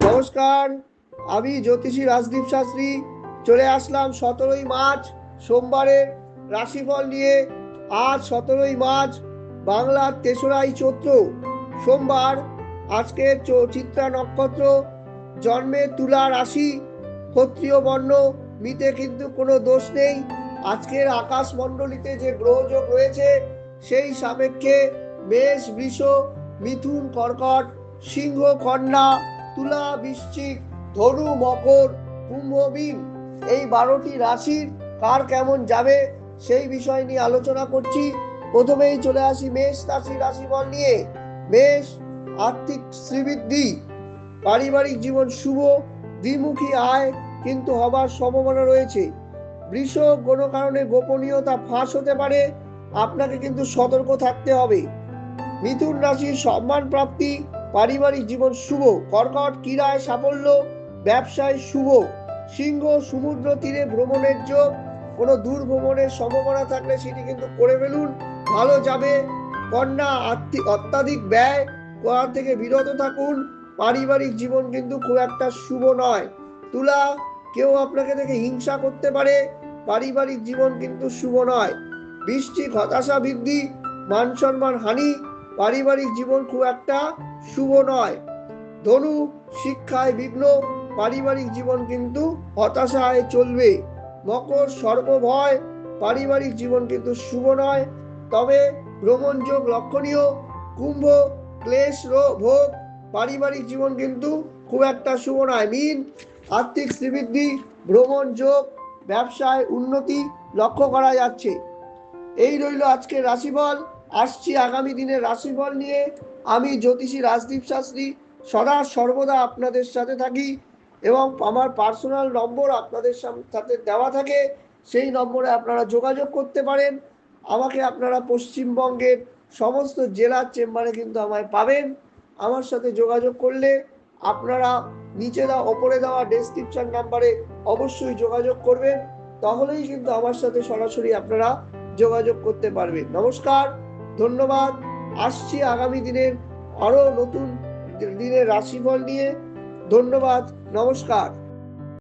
নমস্কার, আমি জ্যোতিষী রাজদীপ শাস্ত্রী চলে আসলাম 17ই মার্চ সোমবারের রাশিফল নিয়ে। আজ 17ই মার্চ, বাংলার 3রা চৈত্র, সোমবার। আজকে চিত্রা নক্ষত্র, জন্মে তুলা রাশি, ক্ষত্রিয় বর্ণ, মিতে কিন্তু কোনো দোষ নেই। আজকের আকাশ মণ্ডলীতে যে গ্রহযোগ রয়েছে সেই সাপেক্ষে মেষ, বৃষ, মিথুন, কর্কট, সিংহ, কন্যা, তুলা, বৃশ্চিক, ধনু, মকর, কুম্ভ, মীন, এই 12টি রাশির কার কেমন যাবে সেই বিষয় নিয়ে আলোচনা করছি। প্রথমেই চলে আসি মেষ রাশির রাশিফল নিয়ে। মেষ, আর্থিক শ্রীবৃদ্ধি, পারিবারিক জীবন শুভ, দ্বিমুখী আয় কিন্তু হবার সম্ভাবনা রয়েছে। বৃষ, কোনো কারণে গোপনীয়তা ফাঁস হতে পারে, আপনাকে কিন্তু সতর্ক থাকতে হবে। মিথুন রাশি, সম্মান প্রাপ্তি, পারিবারিক জীবন শুভ। কর্কট, ক্রীড়ায় সাফল্য, ব্যবসায় শুভ। সিংহ, সমুদ্র তীরে ভ্রমণের যোগ, কোনো দূর ভ্রমণের সম্ভাবনা থাকলে সেটি কিন্তু করে ফেলুন, ভালো যাবে। কন্যা, অত্যাধিক ব্যয় করা থেকে বিরত থাকুন, পারিবারিক জীবন কিন্তু খুব একটা শুভ নয়। তুলা, কেউ আপনাকে দেখে হিংসা করতে পারে, পারিবারিক জীবন কিন্তু শুভ নয়। বৃশ্চিক, হতাশা বৃদ্ধি, মান সম্মান হানি, পারিবারিক জীবন খুব একটা শুভ নয়। ধনু, শিক্ষায় বিঘ্ন, পারিবারিক জীবন কিন্তু হতাশায় চলবে। মকর, সর্বভয়, পারিবারিক জীবন কিন্তু শুভ নয়, তবে ভ্রমণ যোগ লক্ষণীয়। কুম্ভ, ক্লেশ ভোগ, পারিবারিক জীবন কিন্তু খুব একটা শুভ নয়। মীন, আর্থিক শ্রীবৃদ্ধি, ভ্রমণ যোগ, ব্যবসায় উন্নতি লক্ষ্য করা যাচ্ছে। এই রইল আজকের রাশিফল। আসছি আগামী দিনের রাশিফল নিয়ে। আমি জ্যোতিষী রাজদীপ শাস্ত্রী সদা সর্বদা আপনাদের সাথে থাকি এবং আমার পার্সোনাল নম্বর আপনাদের সাথে দেওয়া থাকে, সেই নম্বরে আপনারা যোগাযোগ করতে পারেন। আমাকে আপনারা পশ্চিমবঙ্গের সমস্ত জেলার চেম্বারে কিন্তু আমায় পাবেন। আমার সাথে যোগাযোগ করলে আপনারা নিচে ওপরে দেওয়া ডেসক্রিপশন নাম্বারে অবশ্যই যোগাযোগ করবেন, তাহলেই কিন্তু আমার সাথে সরাসরি আপনারা যোগাযোগ করতে পারবেন। নমস্কার, ধন্যবাদ। আসছি আগামী দিনের আরো নতুন দিনের রাশিফল নিয়ে। ধন্যবাদ, নমস্কার।